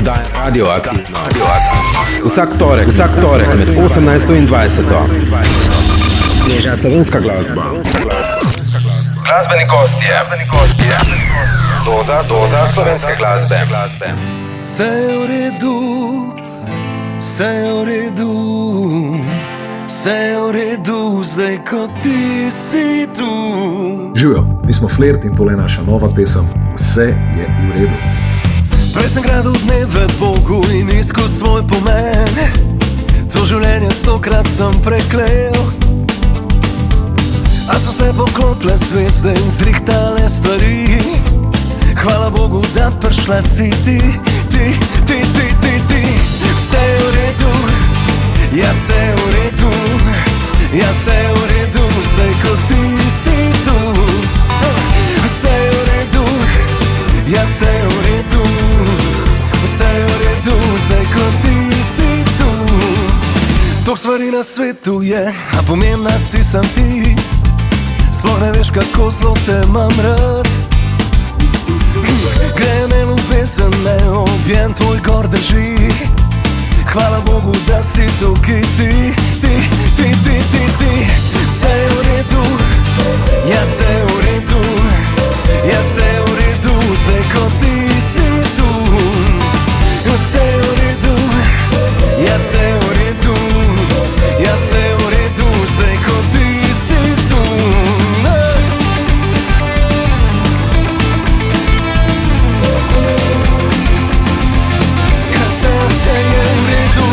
oddaja Radioaktivno. Vsak torek med 18 in 20. Sveža slovenska glasba. Glasbeni gostje. Doza slovenske glasbe. Vse je v redu, vse je v redu, vse je v redu, zdaj ko ti si tu. Živijo, mi smo Flirt in tole je naša nova pesem Vse je v redu. Prej sem gradil dneve Bogu in iskal svoj pomen. To življenje 100-krat sem preklel, a so se poklopile zvezde in zrihtale stvari. Hvala Bogu, da prišla si ti. Vse je v redu, ja se je v redu, ja se je v redu, zdaj ko ti si tu. Vse je v redu, ja se je v redu, vse je v redu, zdaj ko ti si tu. Toh stvari na svetu je, a pomembna si sam ti. Sploh ne veš, kako zelo te imam rad. Gre me ljubezen, me objem tvoj gor drži. Hvala Bogu, da si tukaj ti. Vse je v redu, ja se je v redu, ja se je v redu, zdaj ko ti si tu. Vse je v redu, ja se je v redu, ja se je v redu, zdaj ko ti si tu. Vse je v redu.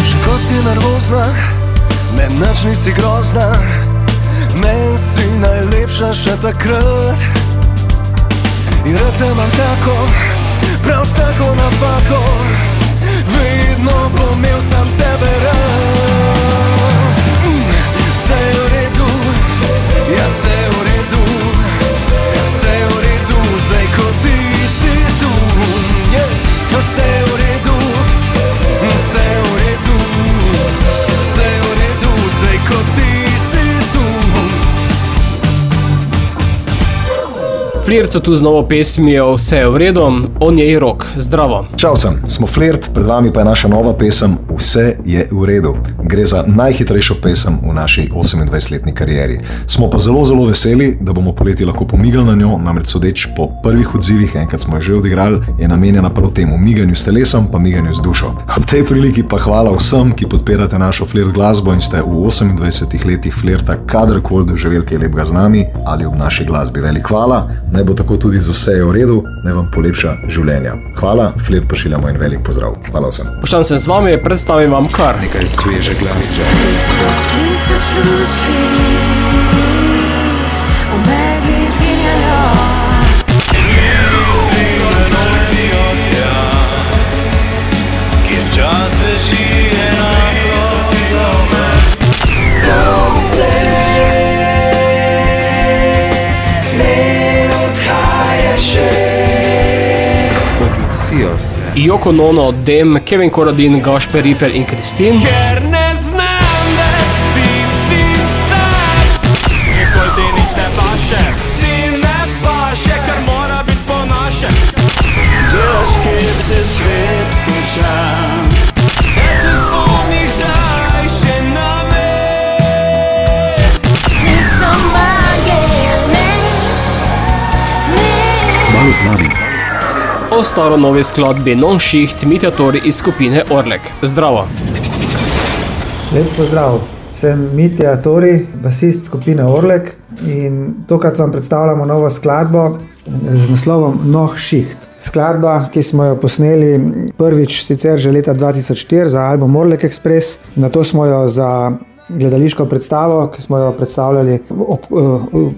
Še ko si nervozna, men nič nisi grozna, men si najlepša še takrat. In rad te imam tako, prav vsako napako, vedno bom imel sam tebe rad. Vse je v redu, ja se je v redu, vse je v redu, zdaj ko ti si tu. Vse je v redu, vse je v redu, vse je v redu, zdaj ko ti si tu. Flirt so tu z novo pesmijo Vse je v redu, on je Rok. Zdravo. Čau sem, smo Flirt, pred vami pa je naša nova pesem Vse je v redu. Gre za najhitrejšo pesem v naši 28-letni karieri. Smo pa zelo veseli, da bomo poleti lahko pomigali na njo, namreč sodeč po prvih odzivih, enkrat smo jo že odigrali, je namenjena prav temu miganju s telesom, pa miganju z dušo. Ob tej priliki pa hvala vsem, ki podpirate našo Flirt glasbo in ste v 28 letih Flirta kadarkoli doživeli kaj lepega z nami ali ob naši glasbi. Velik hvala, naj bo tako tudi z Vse je v redu, naj vam polepša življenja. Hvala, Flirt pošiljamo in velik pozdrav. Hvala vsem. Poštan sem z vami, predstavim vam kar Nekaj sveže glasbe. Yoko Ono, Dem, Kevin Corradin, Gašper Rifer in Kristin. Ker ne znam več biti sam. Nikoli ti nič ne paše, ti ne paše, kar mora biti po naše. Težki se svet konča, da se spomniš, daj še na me. Nisem magija, ne. Malo znani. O staro-novi skladbi Non-Shicht Mitja Tori iz skupine Orlek. Zdravo. Lep pozdrav, sem Mitja Tori, basist skupine Orlek in tokrat vam predstavljamo novo skladbo z naslovom Non-Shicht. Skladba, ki smo jo posneli prvič sicer že leta 2004 za album Orlek Express, nato smo jo za gledališko predstavo, ki smo jo predstavljali ob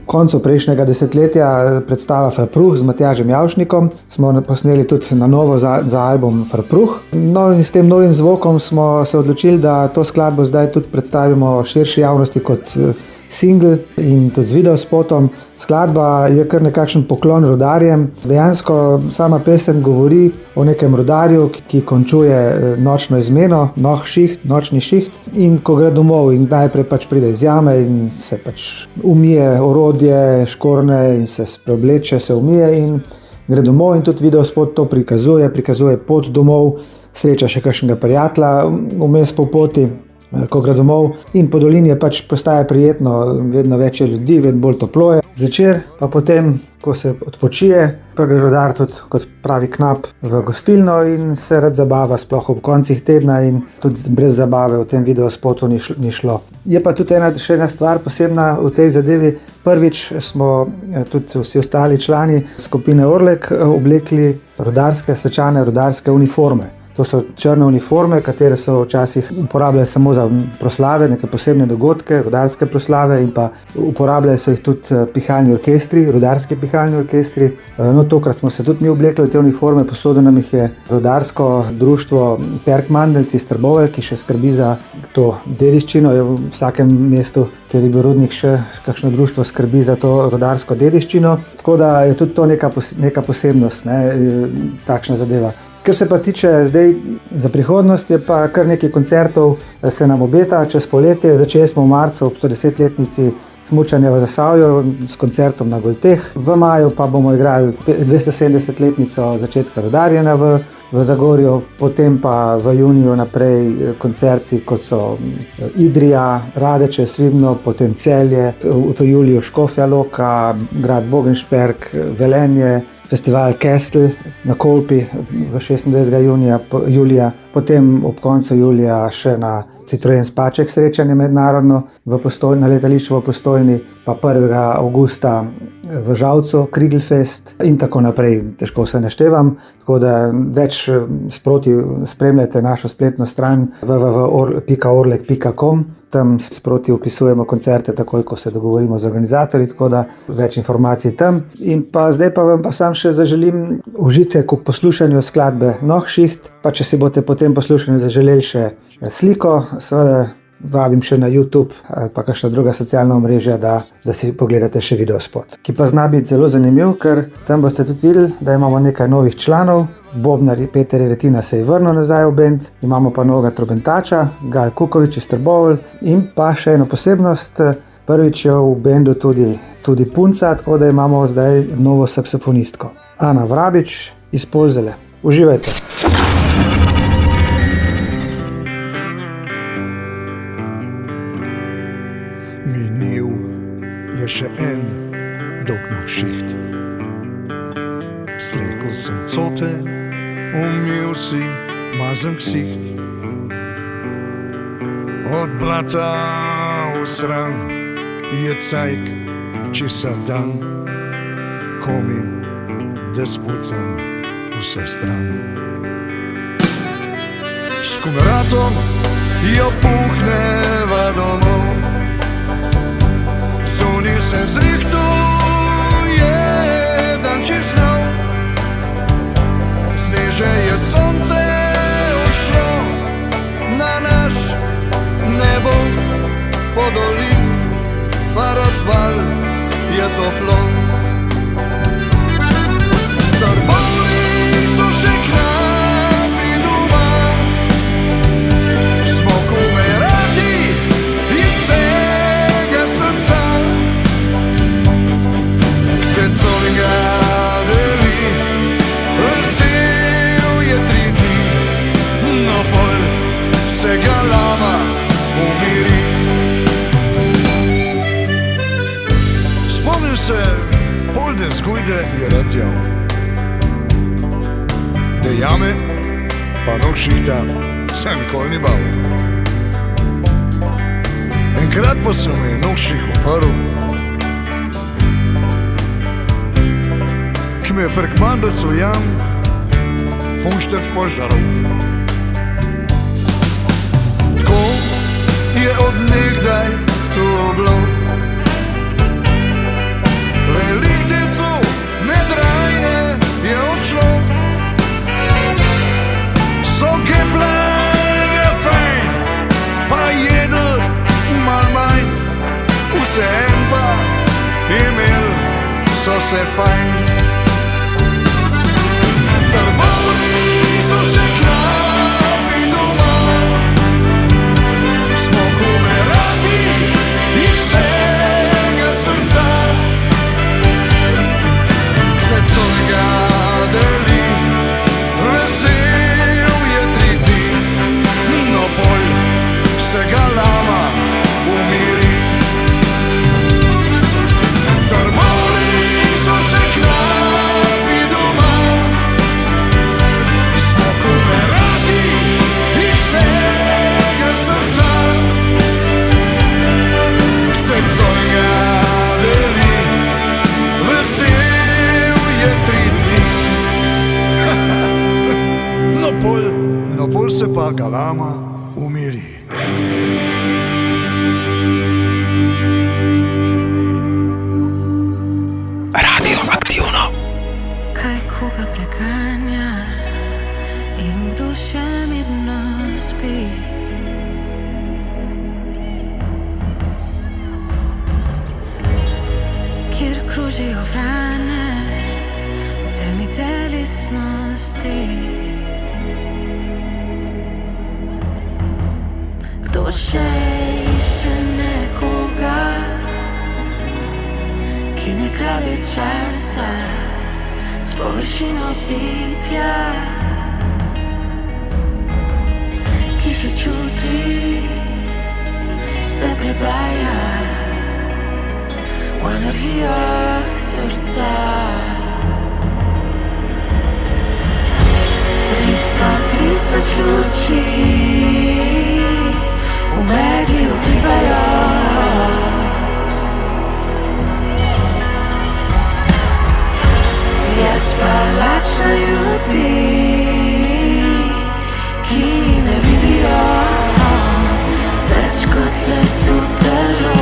koncu prejšnjega desetletja, predstava Frpruh z Matjažem Javšnikom, smo posneli tudi na novo za album Frpruh. No in s tem novim zvokom smo se odločili, da to skladbo zdaj tudi predstavimo širši javnosti kot single in tudi z videospotom. Skladba je kar nekakšen poklon rudarjem. Dejansko sama pesem govori o nekem rudarju, ki končuje nočno izmeno, nočni šiht, in ko gre domov in najprej pač pride iz jame in se pač umije orodje, škorne in se preobleče, se umije in gre domov, in tudi videospot to prikazuje pot domov, sreča še kakšnega prijatelja vmes po poti, ko gre domov, in po dolini je pač postaje prijetno, vedno več je ljudi, vedno bolj toplo je. Zvečer pa potem, ko se odpočije, pa gre rudar tudi kot pravi knap v gostilno in se rad zabava, sploh ob koncih tedna, in tudi brez zabave v tem videospotu ni šlo. Je pa tudi še ena stvar posebna v tej zadevi. Prvič smo tudi vsi ostali člani skupine Orlek oblekli svečane rudarske uniforme. To so črne uniforme, katere so včasih uporabljali samo za proslave, neke posebne dogodke, rudarske proslave, in pa uporabljali so jih tudi pihalni orkestri, rudarski pihalni orkestri. No, tokrat smo se tudi mi oblekli v te uniforme, posodilo nam jih je rudarsko društvo Perkmandeljci iz Trbovelj, ki še skrbi za to dediščino. V vsakem mestu, kjer je bil rudnik, še kakšno društvo skrbi za to rudarsko dediščino. Tako da je tudi to neka posebnost, takšna zadeva. Kar se pa tiče zdaj za prihodnost, je pa kar nekaj koncertov se nam obeta čez poletje. Začeli smo v marcu ob 110-letnici smučanja v Zasavju s koncertom na Golteh. V maju pa bomo igrali 270-letnico začetka rudarjenja v Zagorju, potem pa v juniju naprej koncerti, kot so Idrija, Radeče, Svibno, potem Celje, v juliju Škofja Loka, grad Bogenšperk, Velenje, festival Kestel na Kolpi v 26. julija, potem ob koncu julija še na Citroen Spaček srečanje mednarodno na letališču v Postojni, pa 1. avgusta v Žalcu Krigelfest in tako naprej, težko se naštevam. Tako da več sproti spremljate našo spletno stran www.orlek.com. Tam sproti opisujemo koncerte takoj, ko se dogovorimo z organizatorji, tako da več informacij tam. In pa zdaj pa vam pa sam še zaželim užitek v poslušanju skladbe Noh šiht, pa če si boste po tem poslušanju zaželeli še sliko, seveda vabim še na YouTube ali pa kakšna druga socialna omrežja, da si pogledate še videospot, ki pa zna biti zelo zanimiv, ker tam boste tudi videli, da imamo nekaj novih članov. Bobnar Peter Retina se je vrnil nazaj v bend, imamo pa novega trobentača, Gal Kukovič iz Trbovelj, in pa še eno posebnost, prvič je v bendu tudi punca, tako da imamo zdaj novo saksofonistko. Ana Vrabič iz Polzele. Uživajte! Minil je še en dolg noh šiht. Slekel sem cote, umil si mazen ksiht. Od blata v sran je cajk česa dan, komi da spucam vse stran. S kumratom jo puhneva domov, zunaj se zrihtuje dan čez snov. Sneže je sonce ušlo na naš nebo, po dolin pa Rotval je toplo. Trbovnik so še knapi doma, smo kumerati iz vsega srca. Vse colinga deli, vesel je 3 dni, no pol se ga lama umiri. Spomnim se polden zgojde je ratjal, da jame pa noh šihta se nikoli ni bal. Enkrat pa sem je noh ših uprl, ki me je Perkmandeljcu jam Funštev požaril. Tako je od nekdaj to bilo. Velik decov med rajne je odšlo, so geplali fajn, pa jedel mal manj, vse vsem pa imel so se fajn. Trbovni so še klapi doma, smo kumerati iz vsega srca. Vse covega deli, vesel je 3 dni, no pol vsega lama umiri. Trbovni so še klapi doma, smo kumerati iz vsega srca. Vse covega deli, vesel je 3 dni. No pol se pa galama umiri. Radioaktivno. Kaj koga preganja in kdo še mirno spi? Kjer krožijo vrane v temi telesnosti. Kdo še išče nekoga, ki ne krade časa s površino bitja, ki še čuti, se predaja v energijo srca. 300,000 luči v megli utripajo. Jaz pa lačna ljudi, ki ne vidijo več kot le to telo.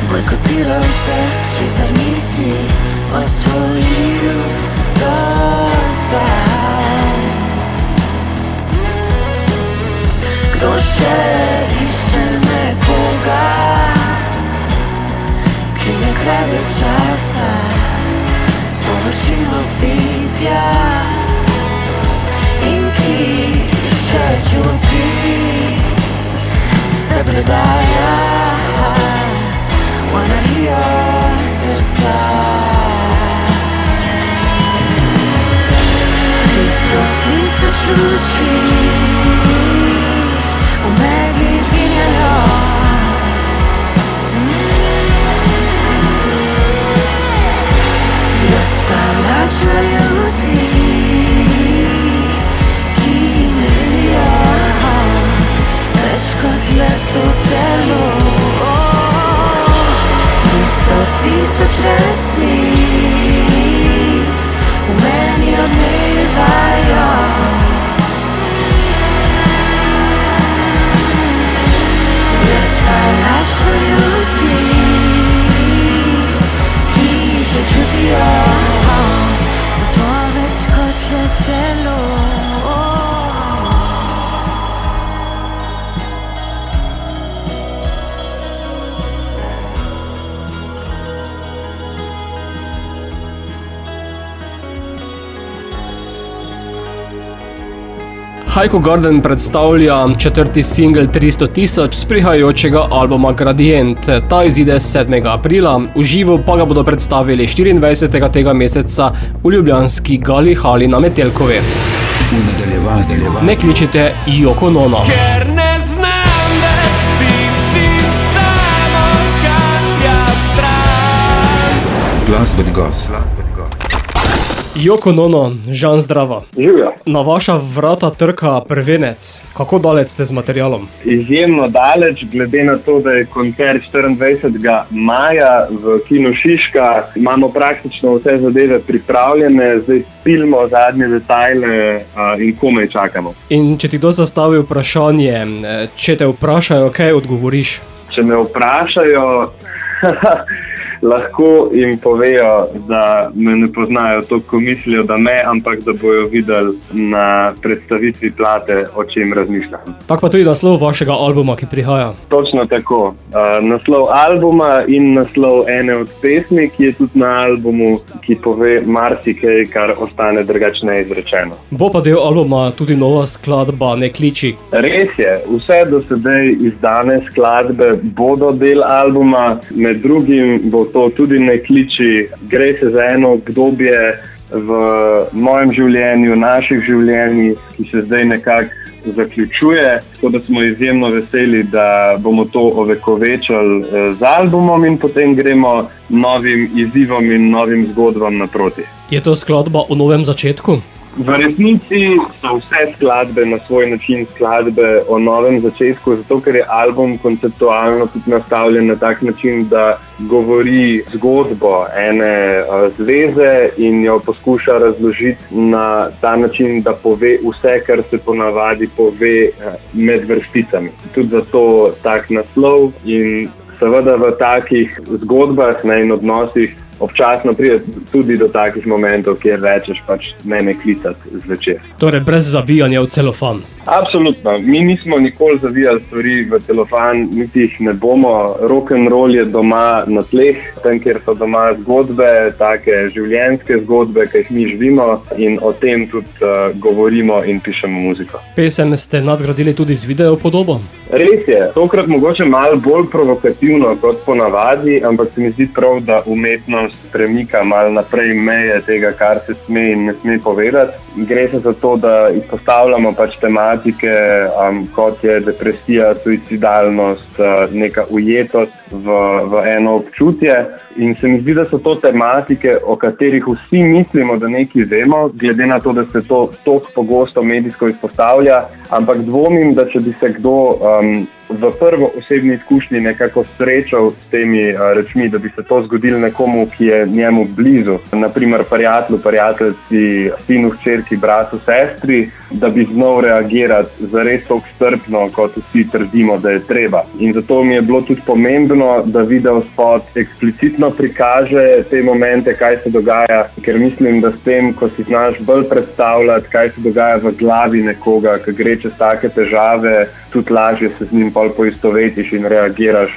Bojkotiral se, česar nisi osvojil do zdaj. Kdo še išče nekoga, ki ne krade časa s površino bitja in ki še čuti, se predaja v energijo srca. 300,000 luči v megli izginjajo. Jaz pa lačna ljudi, ki ne vidijo več kot le to telo. 300,000 resnic v meni odmevajo. Jaz pa lačna ljudi, ki še čutijo, da smo več kot le telo. Heiko Garden predstavlja 4. singel 300,000 s prihajajočega albuma Gradient. Ta izide 7. aprila, v živo pa ga bodo predstavili 24. tega meseca v ljubljanski Gali hali na Metelkovi. Ne kličite Yoko Ono. Ker ne znam več biti samo, kar je stran. Glasbeni gost. Joko Nono, Žan zdrava. Živjo. Na vaša vrata trka prvenec. Kako daleč ste z materialom? Izjemno daleč, glede na to, da je koncert 24. maja v Kinu Šiška. Imamo praktično vse zadeve pripravljene, zdaj pilimo zadnje detajle in komaj čakamo. In če ti kdo zastavi vprašanje, če te vprašajo, kaj odgovoriš? Če me vprašajo, lahko jim povejo, da me ne poznajo toliko, ko mislijo, da me, ampak da bojo videli na predstavitvi plate, o čem razmišljam. Tak pa tudi naslov vašega albuma, ki prihaja. Točno tako. Naslov albuma in naslov ene od pesmi, ki je tudi na albumu, ki pove marsikaj, kar ostane drugače neizrečeno. Bo pa del albuma tudi nova skladba Ne kliči. Res je, vse do sedaj izdane skladbe bodo del albuma, med drugim bo to tudi Ne kliči. Gre se za eno obdobje v mojem življenju, naših življenjih, ki se zdaj nekako zaključuje, tako da smo izjemno veseli, da bomo to ovekovečali z albumom in potem gremo novim izzivom in novim zgodbam naproti. Je to skladba o novem začetku? V resnici so vse skladbe na svoj način skladbe o novem začetku, zato ker je album konceptualno tudi nastavljen na tak način, da govori zgodbo ene zveze in jo poskuša razložiti na ta način, da pove vse, kar se ponavadi pove med vrsticami. Tudi zato tak naslov in seveda v takih zgodbah in odnosih občasno pride tudi do takih momentov, kjer rečeš pač ne klicati zvečer. Torej brez zavijanja v celofan. Absolutno. Mi nismo nikoli zavijali stvari v celofan, niti jih ne bomo. Rock'n'roll je doma na tleh, tam, kjer so doma zgodbe, take življenjske zgodbe, ki jih mi živimo in o tem tudi govorimo in pišemo muziko. Pesem ste nadgradili tudi z video podobo? Res je. Tokrat mogoče malo bolj provokativno kot ponavadi, ampak se mi zdi prav, da umetnost premika malo naprej meje tega, kar se sme in ne sme povedati. Gre se za to, da izpostavljamo pač tematike, kot je depresija, suicidalnost, neka ujetost v eno občutje. In se mi zdi, da so to tematike, o katerih vsi mislimo, da nekaj vemo, glede na to, da se to toliko pogosto medijsko izpostavlja, ampak dvomim, da če bi se kdo v prvo osebni izkušnji nekako srečal s temi rečmi, da bi se to zgodilo nekomu, ki je njemu blizu, naprimer prijatelju, prijateljci, sinu, hčerki, bratu, sestri, da bi znal reagirati zares toliko strpno, kot vsi trdimo, da je treba. In zato mi je bilo tudi pomembno, da videospot eksplicitno prikaže te momente, kaj se dogaja, ker mislim, da s tem, ko si znaš bolj predstavljati, kaj se dogaja v glavi nekoga, ki gre čez take težave, tudi lažje se z njim pol poistovetiš in reagiraš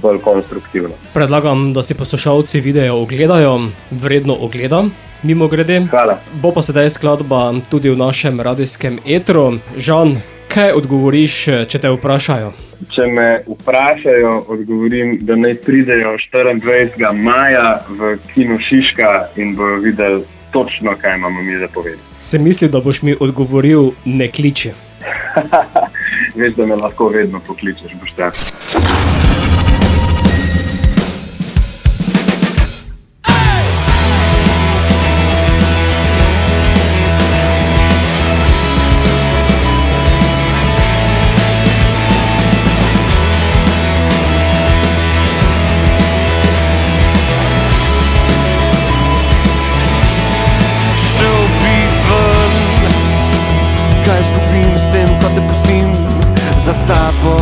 bolj konstruktivno. Predlagam, da si poslušalci video ogledajo, vredno ogleda, mimogrede. Hvala. Bo pa sedaj skladba tudi v našem radijskem etru. Žan, kaj odgovoriš, če te vprašajo? Če me vprašajo, odgovorim, da naj pridejo 24. maja v Kinu Šiška in bojo videli točno, kaj imamo mi za povedati. Se misli, da boš mi odgovoril Ne kliči? Veš, da me lahko vedno pokličeš, Boštjan. Kaj skupim s tem, ko te pustim za sabo?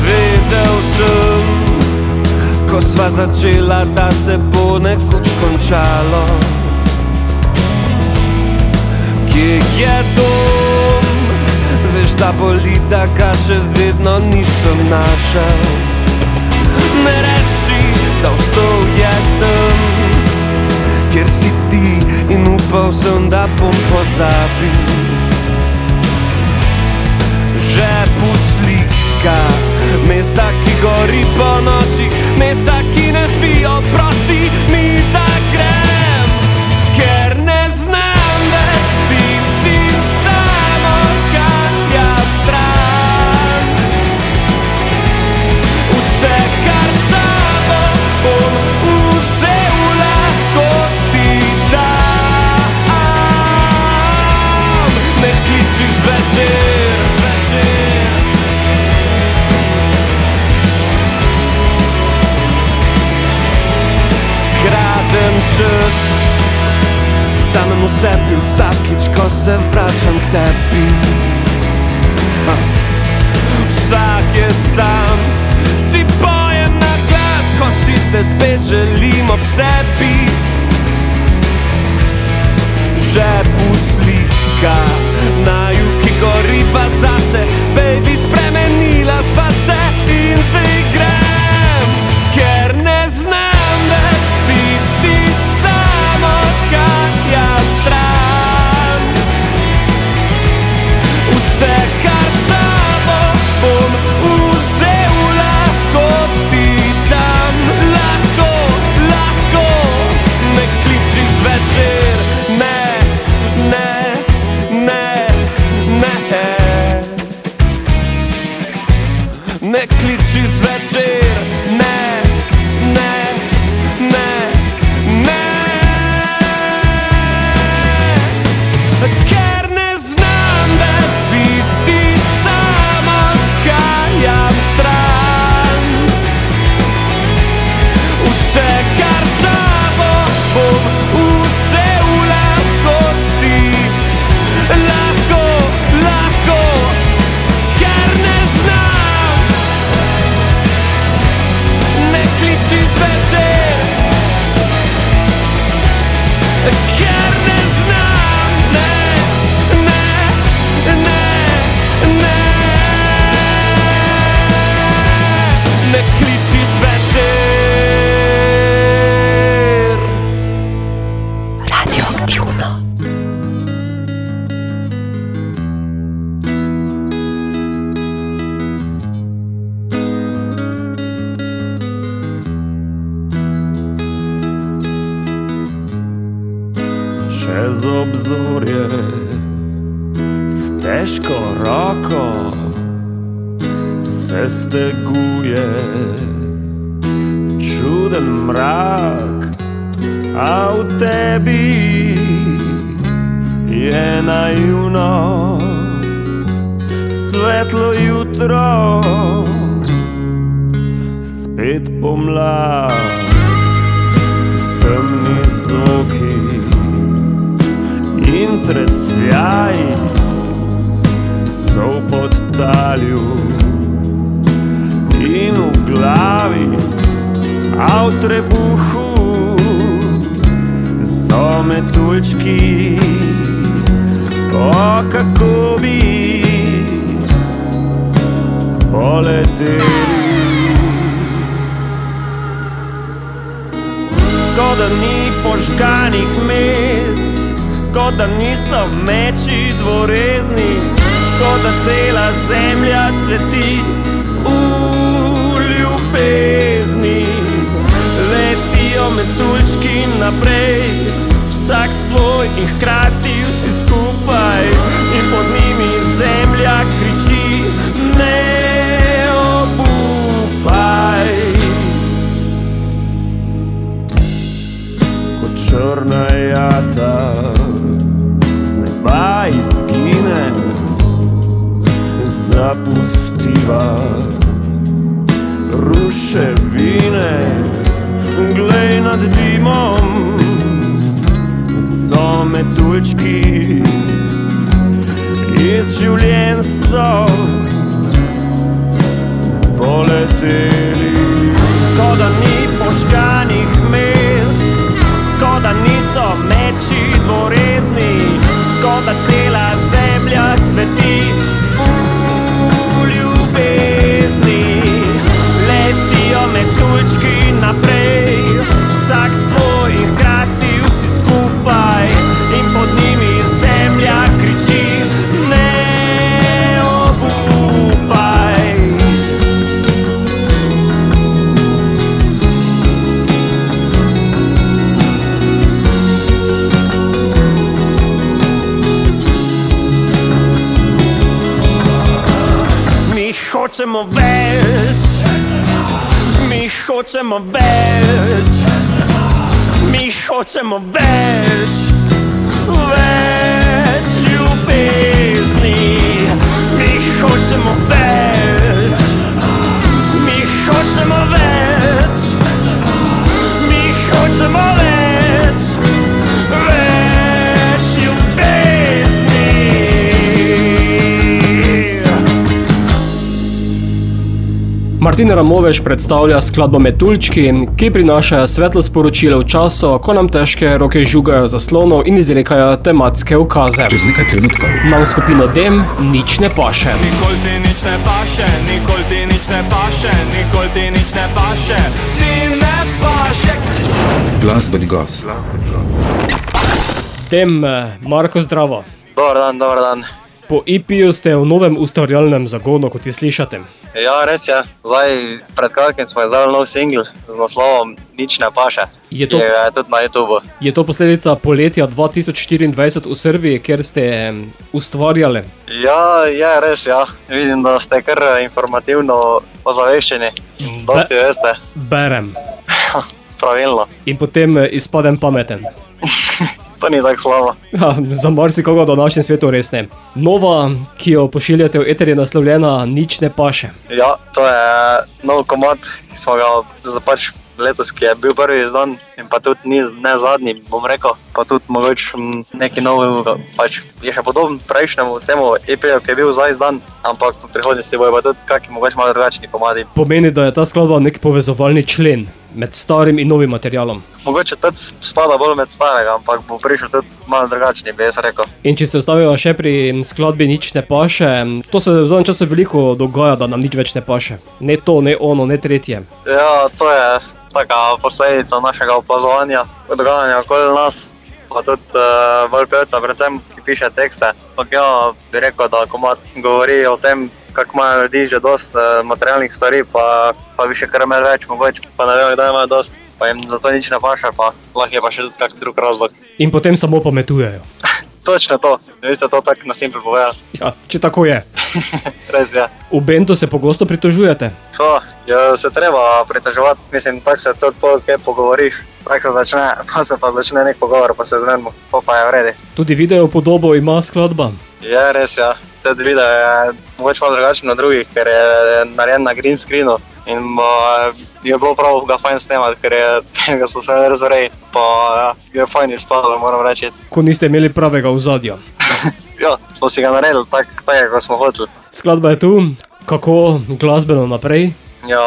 Vedel sem, ko sva začela, da se bo nekoč končalo. Kje je dom? Veš, da boli, da ga še vedno nisem našel. Ne reči, da vstal je tam, kjer si ti in upal sem, da bom pozabil. Že poslika mesta, ki gori po noči, mesta, ki ne spi, oprosti mi, da grem, ker ne znam več biti samo kapljat stran. Vse, kar sabo bom vzel lahko se vračam k tebi. Vsak je sam, si pojem na glas, ko si te spet želim ob sebi. Žepu slika, na juki gori pa zase, baby, spremenila sva se in zdaj grem, ker ne znam več biti sam, odhajam stran. Vse, kar sabo bom vzel, lahko ti dam, lahko, lahko. Ne kliči zvečer, ne, ne, ne, ne. Ne kliči zvečer, ne, ne, ne, ne. Ker ne znam več biti sam, odhajam stran. Vse, kar sabo bom vzel, lahko ti, lahko, lahko. Ker ne znam, ne kliči zvečer. Ker ne znam, ne, ne, ne, ne. Ne kliči zvečer. Radioaktivno. Čez obzorje s težko roko se steguje čuden mrak, a v tebi je naivno svetlo jutro, spet pomlad, temni zoki in tresljaji so v podtalju in v glavi, a v trebuhu so metuljčki. O, kako bi poleteli. Ko da ni požganih mest, ko da niso meči dvorezni, ko da cela zemlja cveti v ljubezni. Letijo metuljčki naprej, vsak svoj in hkrati vsi skupaj, in pod njimi zemlja kriči: ne obupaj. Ko črna jata z neba izgine, zapustiva ruševine, glej nad dimom so metuljčki, iz življenj so poleteli. Ko da ni požganih mest, ko da niso meči dvorezni, ko da cela zemlja cveti v ljubezni. Letijo metuljčki naprej, vsak svoj in hkrati vsi skupaj, in pod njimi zemlja kriči: ne obupaj. Mi hočemo več, mi hočemo več, mi hočemo več, več ljubezni. Mi hočemo več, mi hočemo več, mi hočemo več, več ljubezni. Martin Ramoveš predstavlja skladbo Metuljčki, ki prinaša svetlo sporočilo v času, ko nam težke roke žugajo zaslonov in izrekajo tematske ukaze. Čez nekaj trenutkov. Nam skupino Dem nič ne paše. Nikoli ti nič ne paše, nikoli ti nič ne paše, nikoli ti nič ne paše, ti ne paše. Glasbeni gost. Dem, Marko, zdravo. Dobar dan. Po EP-ju ste v novem ustvarjalnem zagonu, kot je slišate. Ja, res je. Zdaj, pred kratkim smo izdali nov singl z naslovom Nič ne paše. Je to- Ki je tudi na YouTubu. Je to posledica poletja 2024 v Srbiji, kjer ste ustvarjali? Ja, je res, ja. Vidim, da ste kar informativno ozaveščeni in dosti veste. Berem. Pravilno. In potem izpadem pameten. To ni tako slabo. Ja, za marsikoga v današnjem svetu res ne. Nova, ki jo pošiljate v eter, je naslovljena Nič ne paše. Ja, to je nov komad, ki smo ga pač letos, ki je bil prvi izdan in pa tudi ni ne zadnji, bom rekel. Pa tudi mogoče nekaj novega, pač je še podoben prejšnjemu temu EP-ju, ki je bil zdaj izdan, ampak v prihodnosti bojo pa tudi kakšni mogoče malo drugačni komadi. Pomeni, da je ta skladba nek povezovalni člen med starim in novim materialom. Mogoče tudi spada bolj med starega, ampak bo prišel tudi malo drugačni, bi jaz rekel. In če se ostavijo še pri skladbi Nič ne paše, to se v zadnjem času veliko dogaja, da nam nič več ne paše. Ne to, ne ono, ne tretje. Ja, to je taka posledica našega opazovanja, dogajanja okoli nas, pa tudi bolj pevca, predvsem, ki piše tekste. Ampak ja, bi rekel, da komad govori o tem, kako imajo ljudi že dosti materialnih stvari, pa bi še kar imeli več, mogoče pa ne vem, kdaj imajo dosti, pa jim zato nič ne paše, pa lahko je pa še tudi kak drug razlog. In potem samo pametujejo. Točno to, vi ste to tako na simpel povedali. Ja, če tako je. Res je. V bendu se pogosto pritožujete. Ja, se treba pritoževati, mislim, tako se tudi kaj pogovoriš, tako se začne, pa začne nek pogovor, pa se zmenimo, pa je v redi. Tudi video podobo ima skladba. Je res, ja. Tudi video je mogoče malo drugačen od drugih, ker je narejen na green screenu in je bilo prav ga fajn snemati, ker ga smo se res vrej, pa je fajn izpadlo, moram reči. Ko niste imeli pravega ozadja. Ja, smo si ga naredili tako, kot smo hoteli. Skladba je tu, kako glasbeno naprej? Ja,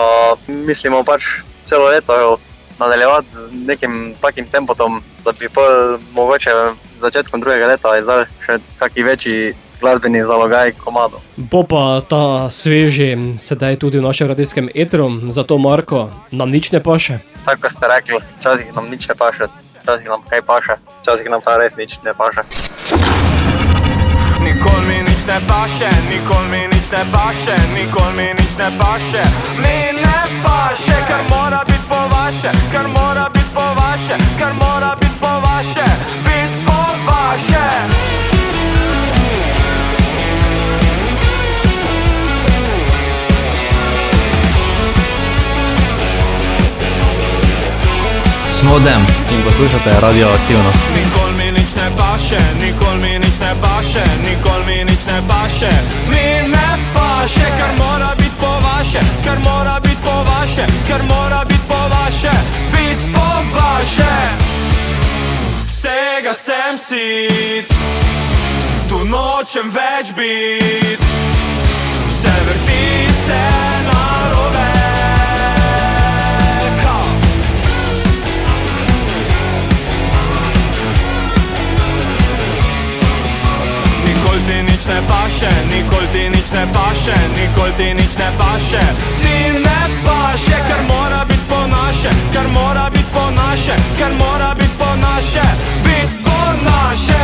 mislimo pač celo leto nadaljevati z nekim takim tempotom, da bi pol mogoče z začetkom drugega leta izdali še kaki večji glasbeni zalogaj komadov. Bo pa ta sveži sedaj tudi v našem radijskem etru, zato Marko, nam nič ne paše. Tako ste rekli, včasih nam nič ne paše, včasih nam kaj paše, včasih nam pa res nič ne paše. Nikoli mi nič ne paše, nikoli mi nič ne paše, nikoli mi nič ne paše, mi ne paše, kar mora biti po vaše, kar mora biti po vaše, kar mora biti po vaše, biti po vaše. Smo Dem in poslušate Radio Aktivno. Nikoli mi nič ne paše, nikoli mi nič ne paše, nikoli mi nič ne paše, mi ne paše, kar mora biti po vaše, kar mora biti po vaše, kar mora biti po vaše, biti po vaše. Vsega sem sit, tu nočem več bit, vse vrti se narobe. Nikoli ti nič ne paše, nikoli ti nič ne paše, nikoli ti nič ne paše, ti ne paše, kar mora biti po naše, kar mora biti po naše, kar mora biti po naše, biti po naše.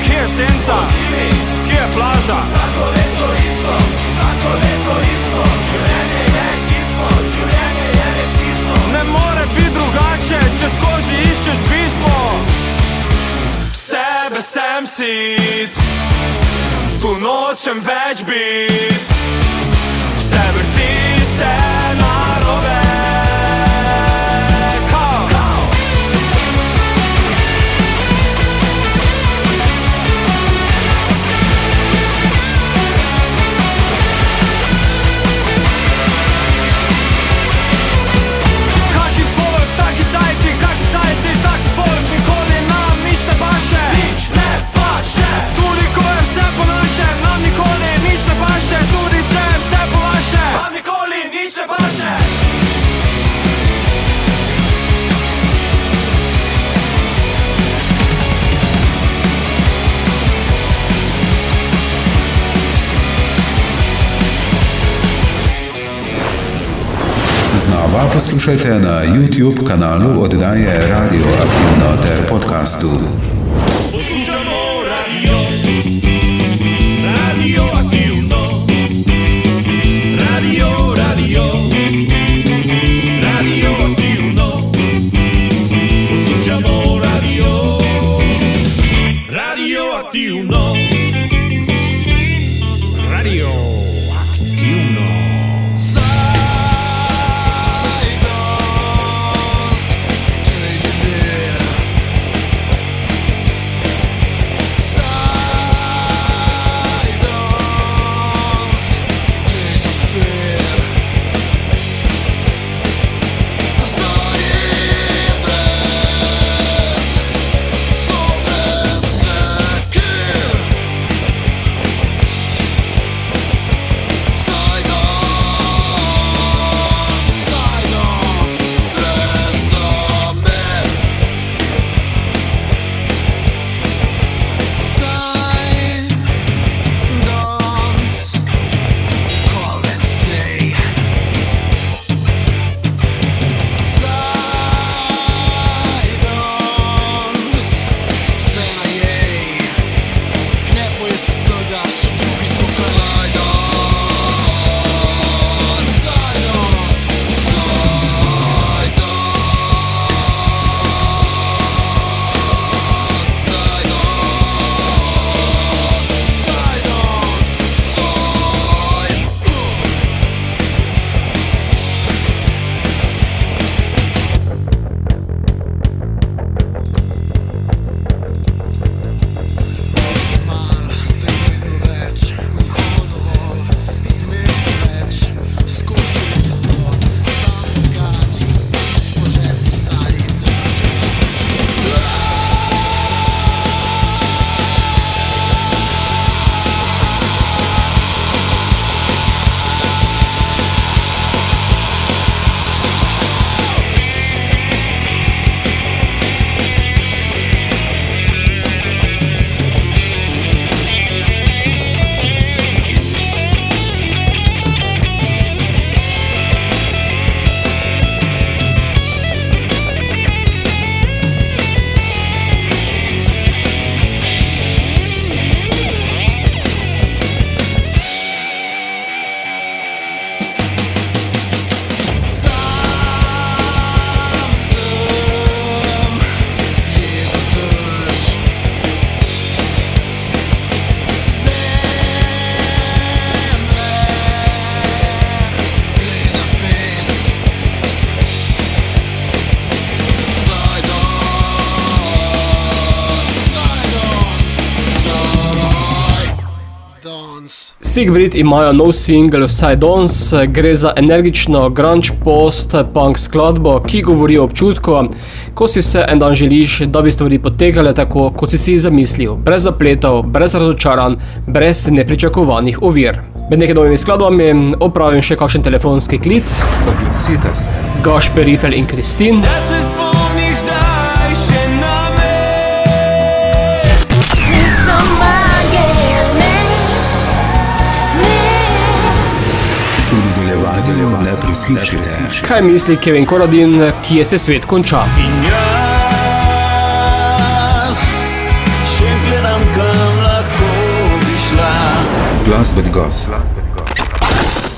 Kje je senca, kje je plaža, vsako leto isto, vsako leto isto, življenje je kislo, življenje je res kislo. Ne more biti drugače, če skozi iščeš bistvo. Sebe sem sit, tu nočem več bit, vse vrti se narobe. Kaki folk, taki cajti, taki folk, nikoli nam nič ne paše, nič ne paše. Tudi ko je vse po naše, nam nikoli nič ne paše, tudi če je vse po vaše, nam nikoli nič Naslova poslušajte na YouTube kanalu oddaje Radio Aktivno ter podcastu. Poslušamo radio Aktivno, radio Aktivno, poslušamo radio Aktivno, radio Aktivno. Sigbrit imajo nov singel Side Ons, gre za energično grunge post-punk skladbo, ki govori o občutku, ko si vse en dan želiš, da bi stvari potekale tako, kot si si zamislil, brez zapletov, brez razočaranj, brez nepričakovanih ovir. Med nekaj novimi skladbami opravim še kakšen telefonski klic. Oglasite se. Gašper, Rifel in Kristin. Ne prislušajte. Kaj misli Kevin Koradin, kje se svet konča? In jaz še gledam, kam lahko bi šla. Glasbeni gost.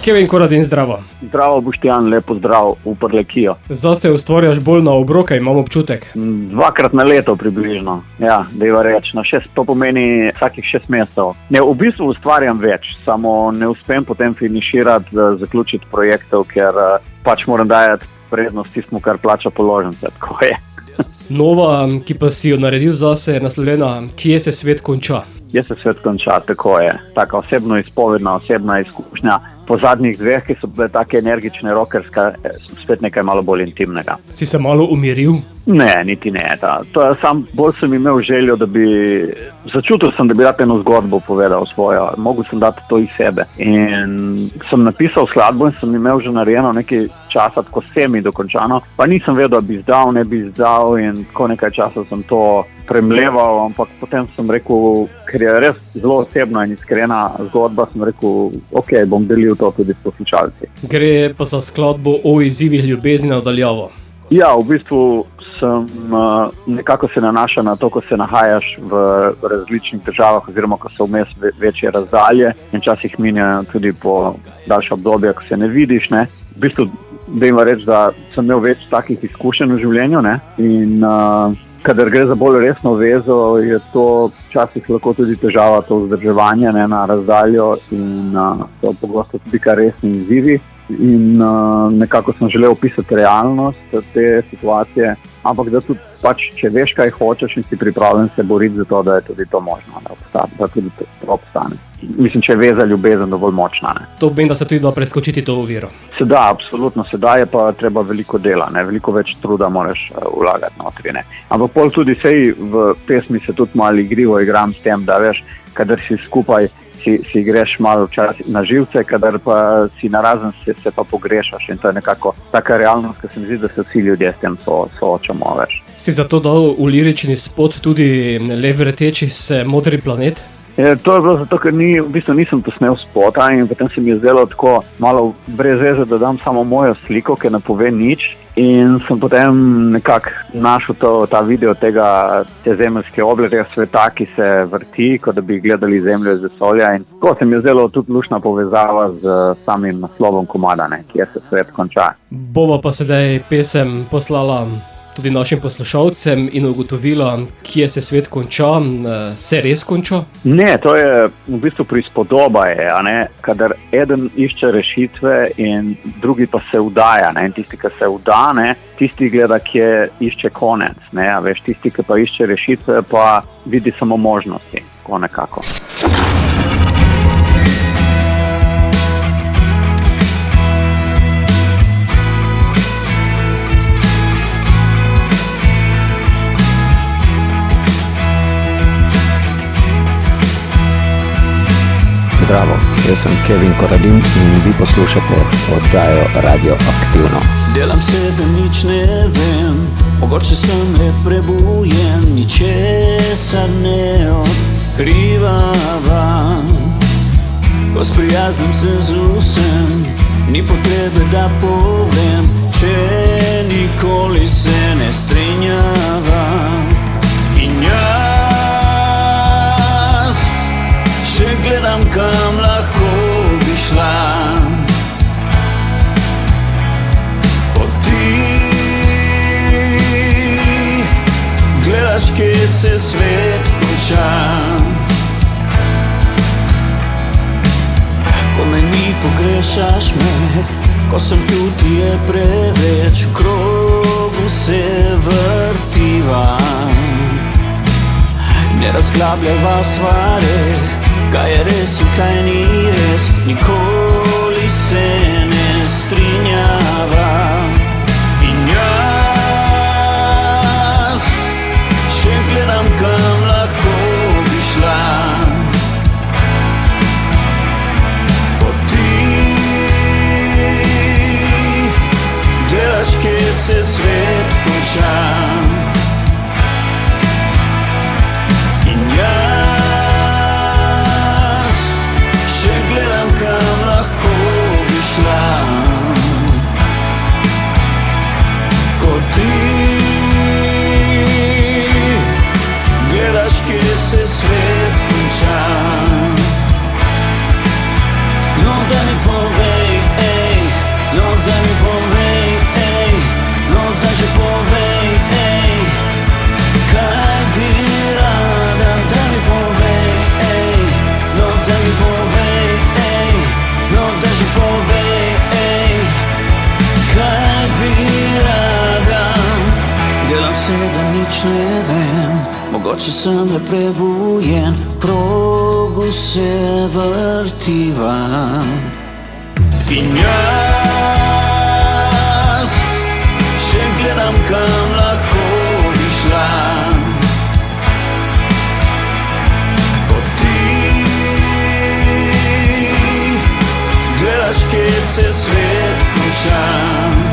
Kevin Koradin, zdravo. Zdravo, Boštjan, lepo zdrav v Prlekijo. Zase ustvarjaš bolj na obroke, imam občutek. 2krat na leto približno, ja, dejva reči. To pomeni vsakih 6 mesecev. Ne, v bistvu ustvarjam več, samo ne uspem potem finiširati, zaključiti projektov, ker pač moram dajati prednost tistmu, kar plača položnice, tako je. Nova, ki pa si jo naredil zase, je naslovljena Kje se svet konča? Kje se svet konča, tako je. Taka osebno izpovedna, osebna izkušnja. Po zadnjih 2, ki so bile take energične, rockerska, spet nekaj malo bolj intimnega. Si se malo umiril? Ne, niti ne. Sam bolj sem imel željo, da bi... Začutil sem, da bi rad eno zgodbo povedal svojo. Mogel sem dati to iz sebe. In sem napisal skladbo in sem imel že narejeno nekaj časa tako semi-dokončano, pa nisem vedel, da bi izdal, ne bi izdal in tako nekaj časa sem to premleval, ampak potem sem rekel, ker je res zelo osebna in iskrena zgodba, sem rekel, ok, bom delil to tudi s poslušalci. Gre pa za skladbo o izzivih ljubezni na daljavo. Ja, v bistvu sem nekako se nanaša na to, ko se nahajaš v različnih državah oziroma ko so vmes večje razdalje in včasih minjajo tudi po daljše obdobje, ko se ne vidiš. Ne. V bistvu, dajmo reči, da sem imel več takih izkušenj v življenju, ne. In kadar gre za bolj resno vezo, je to včasih lahko tudi težava, to vzdrževanje, ne, na razdaljo in so pogosto tudi kar resni izzivi. In nekako sem želel opisati realnost te situacije, ampak da tudi pač, če veš, kaj hočeš in si pripravljen se boriti za to, da je tudi to možno, da tudi to obstane. Mislim, če je veza ljubezen dovolj močna. Ne. To pomeni, da se tudi da preskočiti to oviro. Se da, absolutno se da, je pa treba veliko dela, ne. Veliko več truda moraš vlagati notri. Ne. Ampak pol tudi sej v pesmi se tudi malo igrivo igram s tem, da veš, kadar si skupaj, si greš malo včasih na živce, kadar pa si narazen se pa pogrešaš in to je nekako taka realnost, ki se mi zdi, da se vsi ljudje s tem soočamo več. Si zato dal v lirični spot tudi le vrteči se Modri planet? To je bilo zato, ker v bistvu nisem posnel spota in potem se mi je zdelo tako malo brez veze, da dam samo mojo sliko, ki ne pove nič. In sem potem nekako našel ta video te zemeljske oble, tega sveta, ki se vrti, kot da bi gledali zemljo iz vesolja. In tako se mi je zdelo tudi luštna povezava z samim naslovom komada, ne, kjer se svet konča. Bova pa sedaj pesem poslala tudi našim poslušalcem in ugotovila, kje se svet konča, se res konča? Ne, to je v bistvu prispodoba je, a ne, kadar eden išče rešitve in drugi pa se vdaja, ne, in tisti, ki se vda, ne, tisti gleda, kje išče konec, ne, a veš, tisti, ki pa išče rešitve, pa vidi samo možnosti, tako nekako. Zdravo, jaz sem Kevin Koradin in vi poslušate oddajo Radio Aktivno. Delam se, da nič ne vem, mogoče sem le prebujen, ničesar ne odkrivam. Ko sprijaznim se z vsem, ni potrebe, da povem, če nikoli se ne strinjavam. In če gledam, kam lahko bi šla, kot ti gledaš, kje se svet konča. Ko me ni, pogrešaš me, ko sem tu, ti je preveč, v krogu se vrtivam. Ne razglabljava stvari, kaj je res in kaj ni res, nikoli se ne strinjava. In še gledam, kam lahko bi šla, kot ti gledaš, kje se svet konča. In kam lahko bi šla, kot ti gledaš, kje se svet konča. No, da mi povej, ej, no, da mi povej, ej, no, da že povej, ej, kaj bi rada, da mi povej, ej, no, da mi povej, no, da že povej, ej, kaj bi rada. Delam se, da nič ne vem, mogoče sem le prebujen, krogu se vrtivam. In še gledam, kam lahko bi šla, kot ti gledaš, kje se svet konča.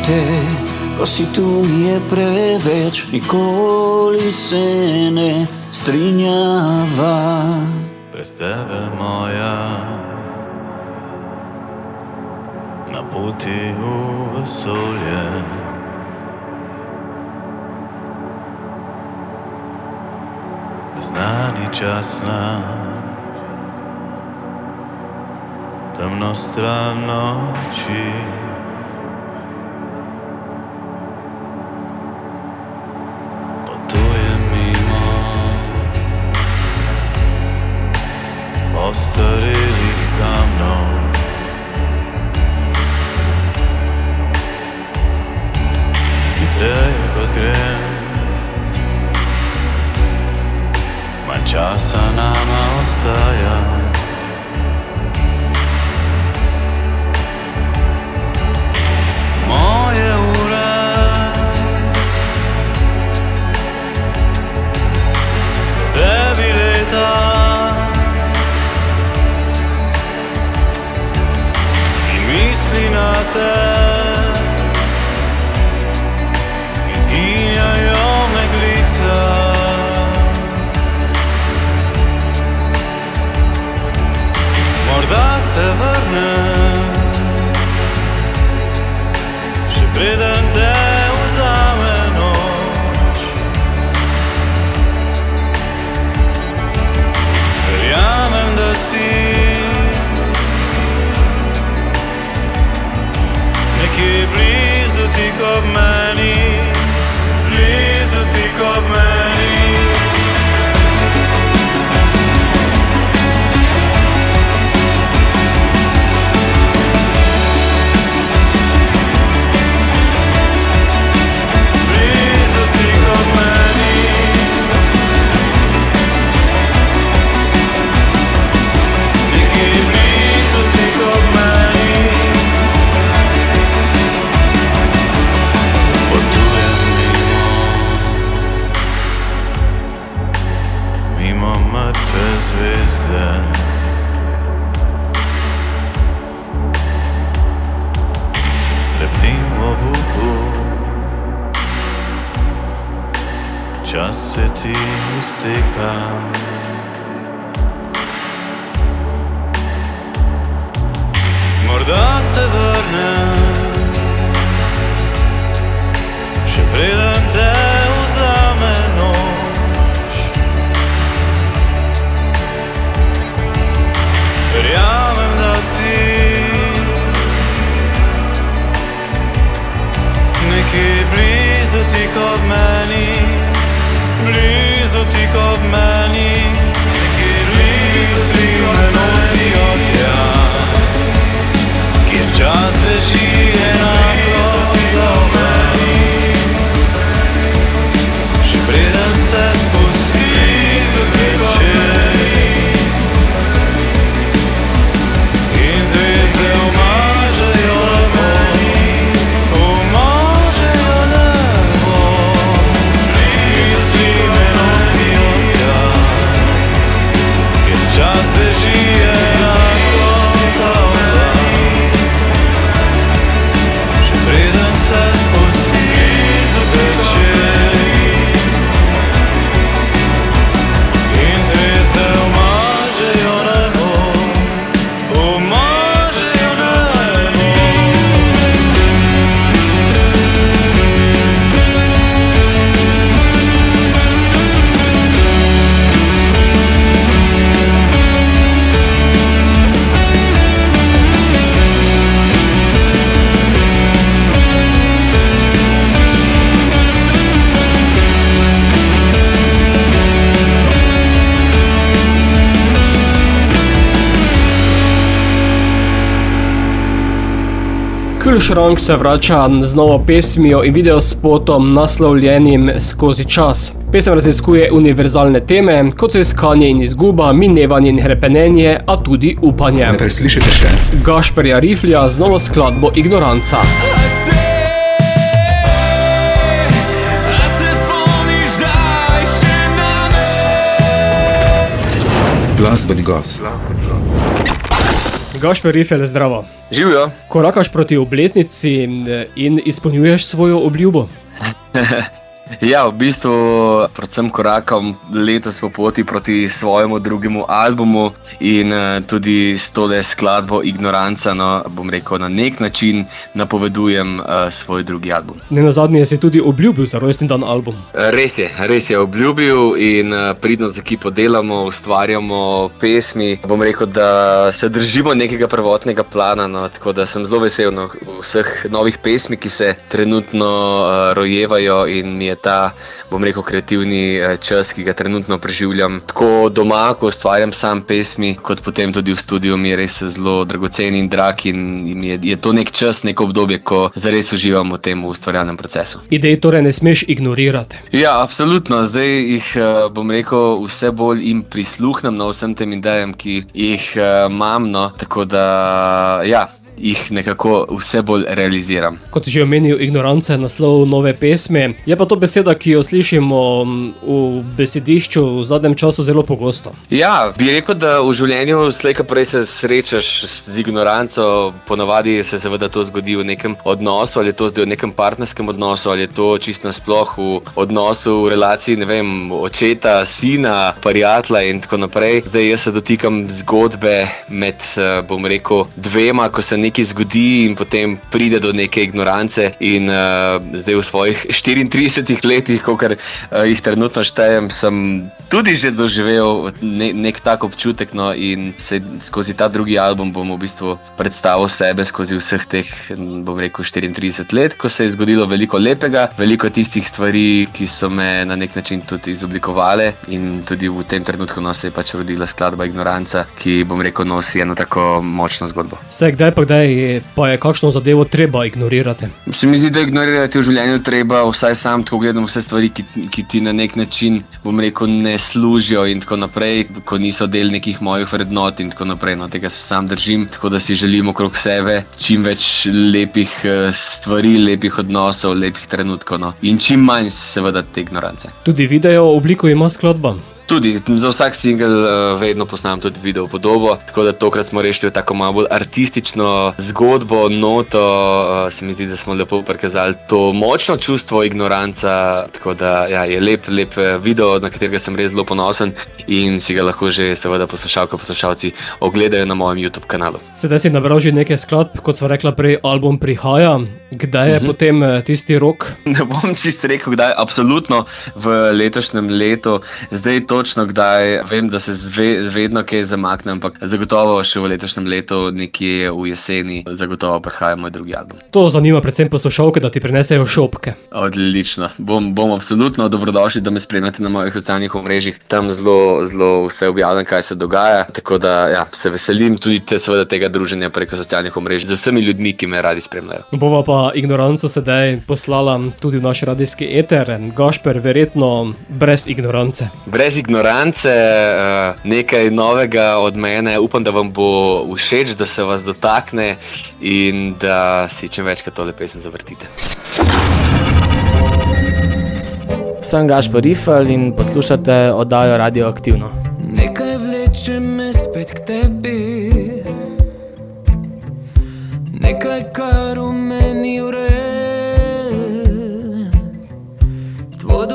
te, ko si tu je preveč, nikoli se ne strinjava. Brez tebe moja, na poti v vesolje. Neznani čas naš, temno stran noči. Potujem mimo ostarelih kamnov, hitreje kot grem, manj časa nama ostaja. Moje ure so tebi leta in misli na te izginjajo meglica. Morda se vrnem, še preden te vzame noč. Verjamem, da si nekje blizu ti kot meni, blizu ti kot meni. Čas se ti izteka, morda se vrnem, še preden te vzame noč. Verjamem, da si nekje blizu ti kot meni, blizu ti kot meni, kjer misli me nosijo tja, kjer čas beži enako za meni. Še preden se spusti večer in zvezde umažejo meni, umažejo nebo. Čas beži enako za meni, še preden se spusti večer in zvezde umažejo nebo, umažejo nebo. Kühlschrank se vrača z novo pesmijo in videospotom naslovljenim Skozi čas. Pesem raziskuje univerzalne teme, kot so iskanje in izguba, minevanje in hrepenenje, a tudi upanje. Ne preslišite še? Gašperja Riflja z novo skladbo Ignoranca. Glasbeni gost. Gašper Rifel, zdravo. Živijo. Korakaš proti obletnici in izpolnjuješ svojo obljubo? Ja, v bistvu predvsem korakam letos po poti proti svojemu drugemu albumu in tudi s tole skladbo Ignoranca, no, bom rekel, na nek način napovedujem svoj drugi album. Nenazadnje si tudi obljubil za rojstni dan album. Res je obljubil in pridno z ekipo delamo, ustvarjamo pesmi. Bom rekel, da se držimo nekega prvotnega plana, no, tako da sem zelo vesel vseh novih pesmi, ki se trenutno rojevajo in mi je ta, bom rekel, kreativni čas, ki ga trenutno preživljam. Tako doma, ko ustvarjam sam pesmi, kot potem tudi v studiu, mi je res zelo dragocen in drag in je to nek čas, neko obdobje, ko zares uživam v tem ustvarjalnem procesu. Idej torej ne smeš ignorirati. Ja, absolutno. Zdaj jih, bom rekel, vse bolj jim prisluhnem na vsem tem idejam, ki jih imam, no, tako da, ja, jih nekako vse bolj realiziram. Kot že omenil, Ignoranca je naslov nove pesme, je pa to beseda, ki jo slišimo v besedišču v zadnjem času zelo pogosto. Ja, bi rekel, da v življenju slej ko prej se srečaš z ignoranco, ponavadi se seveda to zgodi v nekem odnosu, ali je to zdaj v nekem partnerskem odnosu, ali je to čisto nasploh v odnosu, v relaciji, ne vem, očeta, sina, prijatelja in tako naprej. Zdaj jaz se dotikam zgodbe med, bom rekel, dvema, ko se nekaj zgodi in potem pride do neke ignorance in zdaj v svojih 34 letih, kolikor jih trenutno štejem, sem tudi že doživel nek tak občutek, no, in skozi ta drugi album bom v bistvu predstavil sebe skozi vseh teh, bom rekel, 34 let, ko se je zgodilo veliko lepega, veliko tistih stvari, ki so me na nek način tudi izoblikovale in tudi v tem trenutku se je pač rodila skladba Ignoranca, ki, bom rekel, nosi eno tako močno zgodbo. Kdaj pa je kakšno zadevo treba ignorirati? Se mi zdi, da ignorirati v življenju treba vsaj sam, tako gledam vse stvari, ki ti na nek način, bom rekel, ne služijo in tako naprej, ko niso del nekih mojih vrednot in tako naprej, no, tega se sam držim, tako da si želim okrog sebe čim več lepih stvari, lepih odnosov, lepih trenutkov, no, in čim manj seveda te ignorance. Tudi video obliko ima skladba? Tudi, za vsak singel vedno posnamem tudi video podobo, tako da tokrat smo rešili tako malo bolj artistično zgodbo, noto, se mi zdi, da smo lepo prikazali to močno čustvo Ignoranca, tako da ja, je lep video, na katerega sem res zelo ponosen in si ga lahko že seveda poslušalci ogledajo na mojem YouTube kanalu. Sedaj si nabral že nekaj skladb, kot sva rekla prej, album prihaja, kdaj je potem tisti rok? Ne bom čisto rekel, kdaj, absolutno v letošnjem letu, zdaj točno kdaj, vem, da se vedno kaj zamakne, ampak zagotovo še v letošnjem letu, nekje v jeseni, zagotovo prihaja moj drugi album. To zanima predvsem poslušalke, da ti prinesejo šopke. Odlično, bom absolutno dobrodošli, da me spremljate na mojih socialnih omrežjih, tam zelo vse objavljam, kaj se dogaja, tako da ja, se veselim tudi seveda tega druženja preko socialnih omrežij z vsemi ljudmi, ki me radi spremljajo. Bova pa Ignoranco sedaj poslala tudi v naš radijski eter. Gašper, verjetno brez ignorance. Brez ignorance, nekaj novega od mene, upam, da vam bo všeč, da se vas dotakne in da si čim večkrat tole pesem zavrtite. Sem Gašper Rifel in poslušate oddajo Radioaktivno. Nekaj vleče me spet k tebi, nekaj, kar v meni vre, tvoj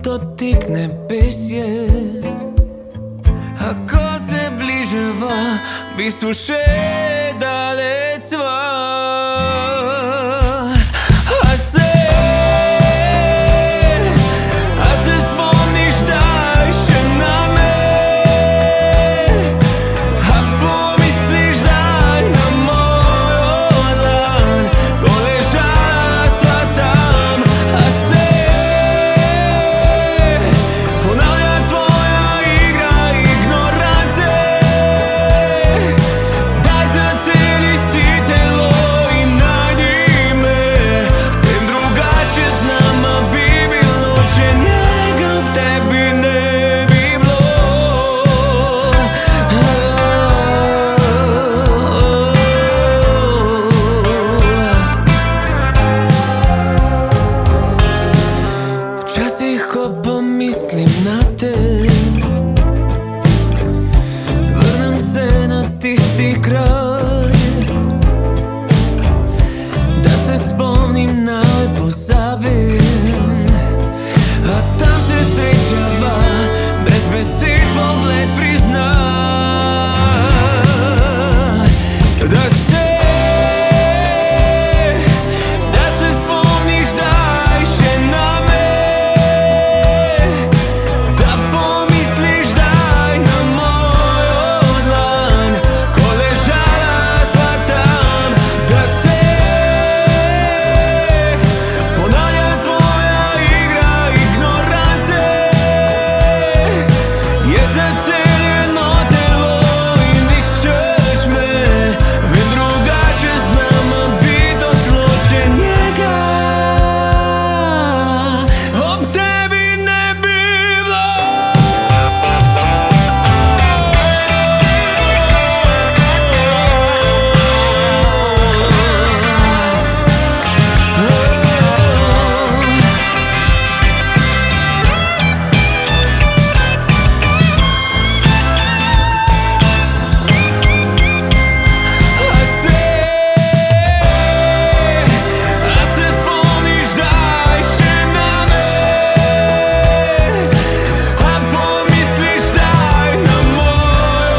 dotik nebesje, a ko se bližava, v bistvu še daleč sva. Vrnem se na tisti kraj, pozabim, a tam se srečava, brez besed pogled prizna, da se spomniš, daj še name, da pomisliš, daj na mojo dlan, ko ležala sva tam, da se ponavlja tvoja igra ignorance, je zaceljeno telo in iščeš me, vem drugače z nama bi došlo, če njega ob tebi ne bi bilo. A se spomniš, daj še name, a pomisliš, daj na mojo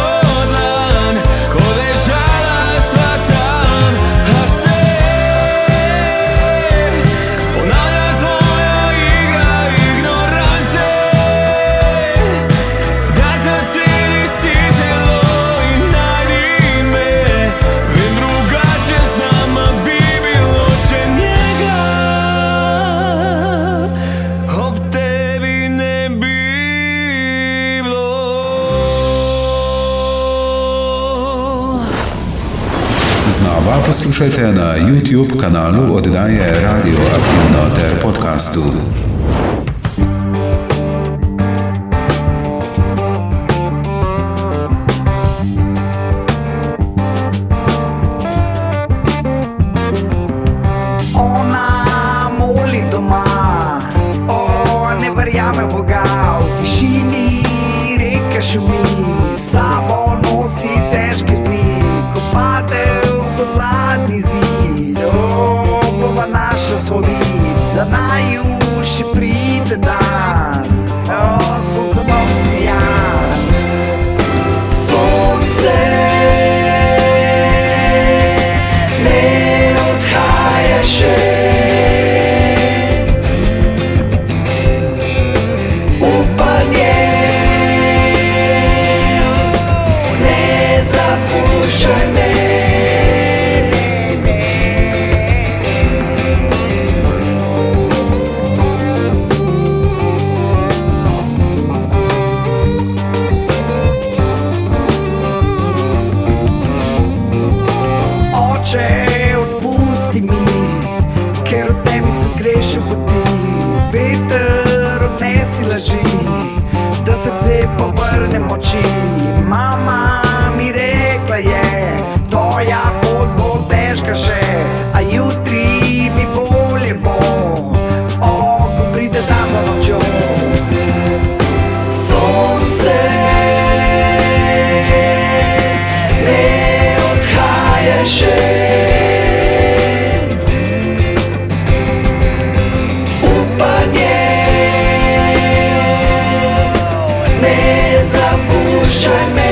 dlan, ko ležala sva tam, a se ponavlja tvoja igra ignorance, da zaceli si telo in najdi me, vem drugače z nama bi bilo, če njega ob tebi ne bi bilo. Znova poslušajte na YouTube kanalu oddaje Radioaktivno ter podcastu. Ona moli doma, ne verjame v Boga, v tišini reka šumi, s sabo nosi težke dni, ko pade v zadnji zid, bova našla svoj vid, za naju še pride dan, sonce bo sijan. Sonce ne odhaja še, upanje ne zapuščaj me. Oče, odpusti mi, ker od tebi se zgrešil poti, veter odnesi laži, da srce povrne moči. Mama mi rekla je, tvoja pot bo težka še, a jutri mi bolje bo, ko pride dan za nočjo. Sonce ne odhaja še, upanje ne zapuščaj me.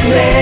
Ne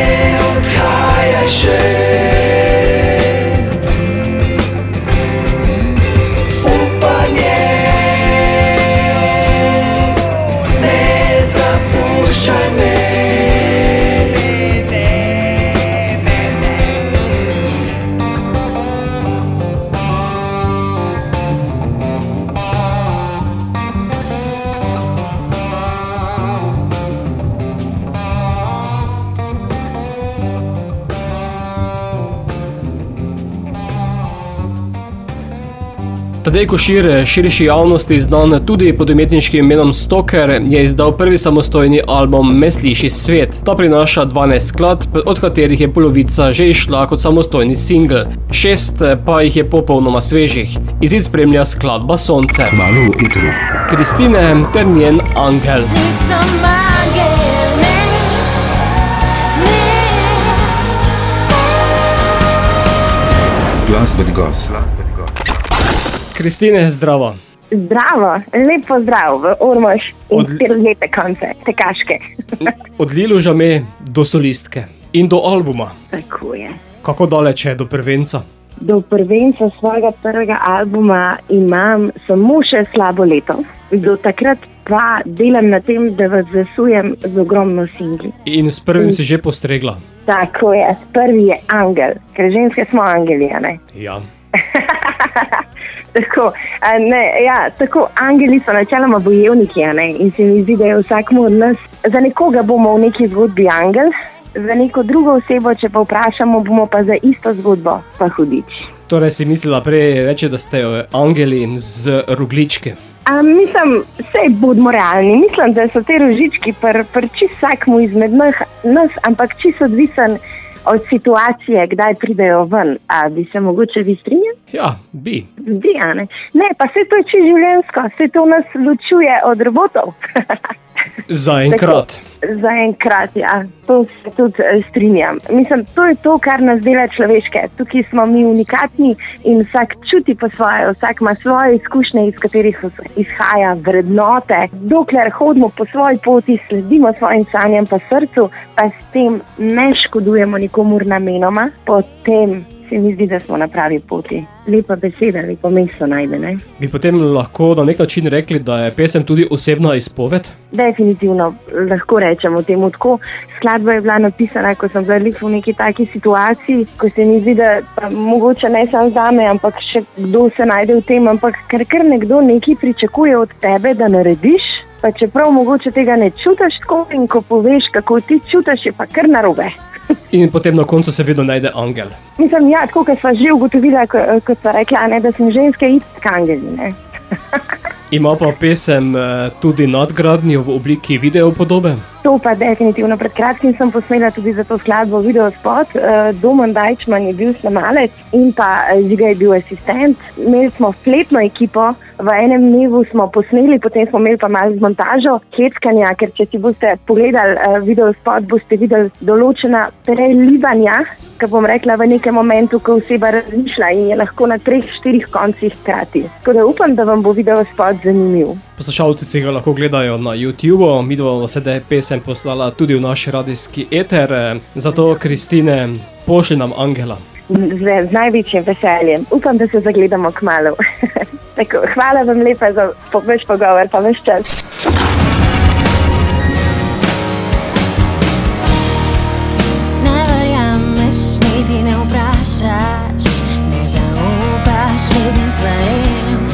Tadej Košir, širši javnosti znan tudi pod umetniškim imenom Stoker, je izdal prvi samostojni album Me sliši svet. Ta prinaša 12 skladb, od katerih je polovica že išla kot samostojni singl, 6 pa jih je popolnoma svežih. Izid spremlja skladba Sonce. Kmalu v etru. Kristine ter njen Angel. Glasbeni gost. Kristine, zdravo. Zdravo, lep pozdrav v Ormož in lepe konce, tekaške. Od Lilu Žame do solistke in do albuma. Tako je. Kako daleč je do prvenca? Do prvenca svojega prvega albuma imam samo še slabo leto. Do takrat pa delam na tem, da vas vesujem z ogromno singli. In s prvim si že postregla? Tako je, prvi je Angel, ker ženske smo angeli, a ne? Ja. Tako, angeli so načeloma bojevniki, a ne? In se mi zdi, da je vsakmu od nas, za nekoga bomo v neki zgodbi angel, za neko drugo osebo, če pa vprašamo, bomo pa za isto zgodbo pa hudič. Torej si mislila prej reči, da ste angeli z rogljičke? Mislim, sej bodimo realni, mislim, da so te rožički čisto vsakmu izmed nas, ampak čisto odvisen od situacije, kdaj pridejo ven. A bi se mogoče vi strinjali? Ja, bi. Bi, a ne? Ne, pa se to je čisto življenjsko, se to nas ločuje od robotov. Zaenkrat. Zaenkrat, ja. To se tudi strinjam. Mislim, to je to, kar nas dela človeške. Tukaj smo mi unikatni in vsak čuti po svoje, vsak ima svoje izkušnje, iz katerih izhaja vrednote. Dokler hodimo po svoji poti, sledimo svojim sanjam pa srcu, pa s tem ne škodujemo nikomur namenoma, potem se mi zdi, da smo na pravi poti. Lepa beseda, lepo mesto najde, ne? Bi potem lahko na nek način rekli, da je pesem tudi osebna izpoved? Definitivno lahko rečemo temu tako. Skladba je bila napisana, ko sem bila v neki taki situaciji, ko se mi zdi, da mogoče ne samo zame, ampak še kdo se najde v tem, ampak ker nekdo nekaj pričakuje od tebe, da narediš, pa čeprav mogoče tega ne čutiš tako in ko poveš, kako ti čutiš, je pa kar narobe. In potem na koncu se vedno najde angel. Mislim, ja, tako, ker sva že ugotovila, kot sva rekla, ne, da sem ženske itak angeli, ne. Ima pa pesem tudi nadgradnjo v obliki videopodobe? To pa definitivno. Pred kratkim sem posnela tudi za to skladbo videospot. Domen Dajčman je bil snemalec in pa Žiga je bil asistent. Imeli smo fletno ekipo, v enem dnevu smo posneli, potem smo imeli pa malo z montažo keckanja, ker če si boste pogledali videospot, boste videli določena prelivanja, ko bom rekla v nekem momentu, ko oseba razmišlja in je lahko na 3-4 koncih hkrati. Tako da upam, da vam bo videospot zanimiv. Poslušalci si ga lahko gledajo na YouTubeu, mi bomo sedaj pesem poslala tudi v naš radijski eter, zato Kristine, pošli nam angela. Z največjim veseljem. Upam, da se zagledamo kmalu. Tako, hvala vam lepa za vaš pogovor, pa vaš čas. Ne verjameš, niti ne vprašaš, ne zaupaš ljudem stvarem.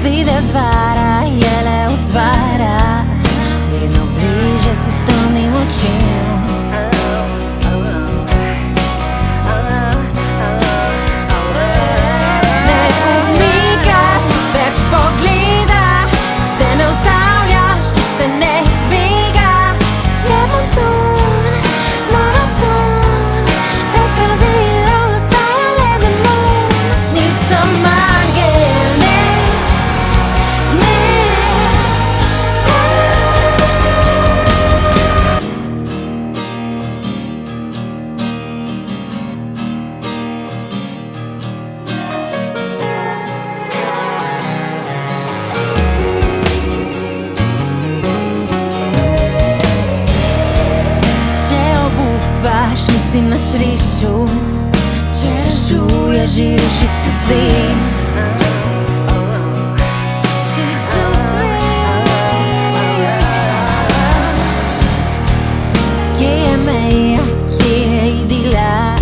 Videl zvara je le utvara, vedno bliže se tomnim očem. Ne umikaš več pogleda, se ne ustavljaš, nič te ne zbiga. Je monoton, brez pravila ostaja le demon. Nisem angel, ne. Če obupaš, nisi nič rešil, če rešuješ, že rešico svet. Rešico svet. Kje je meja, kje je idila,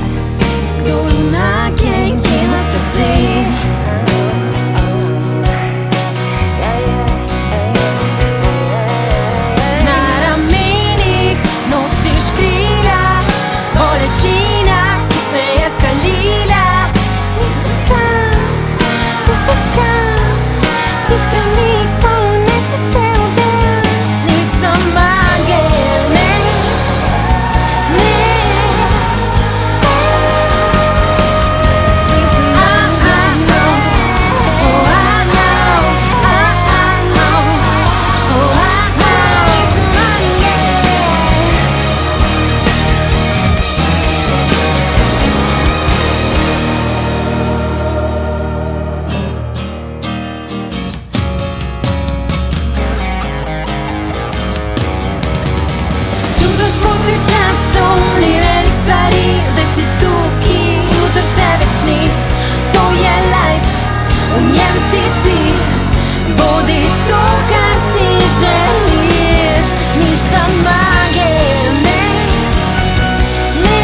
kdo junak je in kje ima srce. Na ramenih nosiš kri. njem si ti. Bodi to, kar si želiš, nisem magija, ne, ne.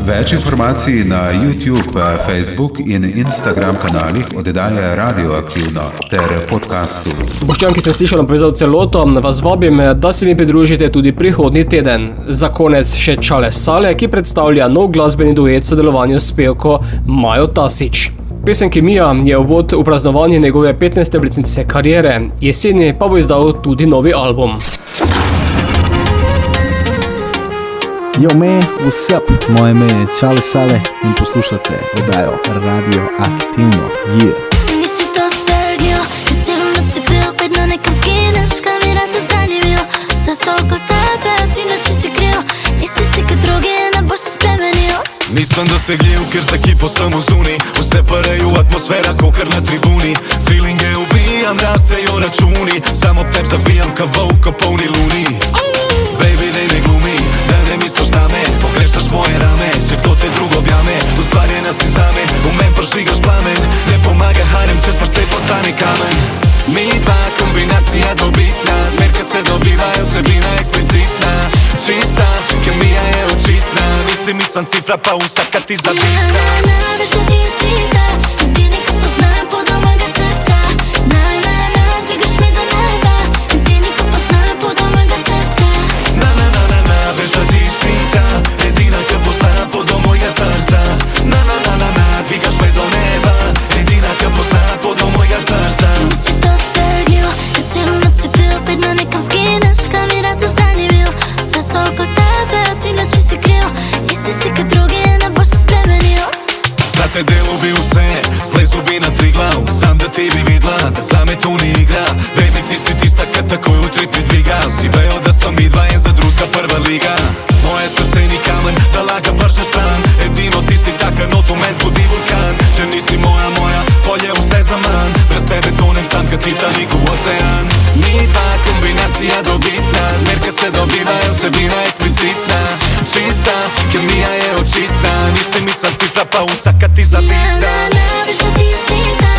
Več informacij na YouTube, Facebook in Instagram kanalih oddaje Radioaktivno ter podkastu. Boštjan, ki ste slišali napovedal celoto, vas vabim, da se mi pridružite tudi prihodnji teden. Za konec še Čale Sale, ki predstavlja nov glasbeni duet v sodelovanju s pevko Majo Tasić. Pesem Kemija je uvod v praznovanje njegove 15. obletnice kariere, jeseni pa bo izdal tudi novi album. Yo man, what's up? Moje ime je Čale Sale in poslušate oddajo Radioaktivno. Yeah. Nisi to srdio, kad cijelu noć si pil, vedno nekam skineš, kad mi rad te zanimljiv. Sve su oko tebe, a ti noći si kriv, isti si kad drugi, ne boš se spremenio. Nisem dosegljiv, ker za ekipo sem v zuni. Vse parejo atmosfera, kokar na tribuni. Feelinge ubijam, rastejo računi. Samo teb zavijam, ka volk o polni luni. Baby, dej ne glumi, da ne misliš name. Pogrešaš moje rame, če kdo te drugo objame. Ustvarjena si zame, v men prožigaš plamen. Ne pomaga harem, če srce postane kamen. Mi dva kombinacija dobitna, zmerke se dobivajo, vsebina eksplicitna. Čista, kemija je očitna. Nisi mislim cifra, pa vsaka ti zabitna. Veš da ti si ta, edini ko poznam podal mojega srca. Dvigaš me do neba, edini ko poznam podal mojega srca. Veš da ti si ta, edina ko poznam podal mojega srca. Dvigaš me do neba, edina ko poznam podal mojega srca. Nisi to srdio, kad cijelu noć si pil, vedno nekam skineš, kad mi rad te zanimljiv. Sve su oko tebe, a ti noći si kriv, isti si kad drugi, ne boš se spremenio. Za te delo bi vse, slezu bi na tri glav. Sam da ti bi vidla, da za me tu ni igra. Baby, ti si tista, kad takoj u trip mi dviga. Si veo da smo mi dva, za druga prva liga. Moje srce ni kamen, da laga vrše stran. Edino ti si taka, no tu men zbudi vulkan. Če nisi moja, polje vse za man. Brez tebe tonem sam, kad Titanic u ocean. Mi dva kombinacija dobitna, zmerke se dobivajo, vsebina eksplicitna. Čista, kemija je očitna. Nisi mislim cifra, pa vsaka ti zabitna. Veš da ti si ta,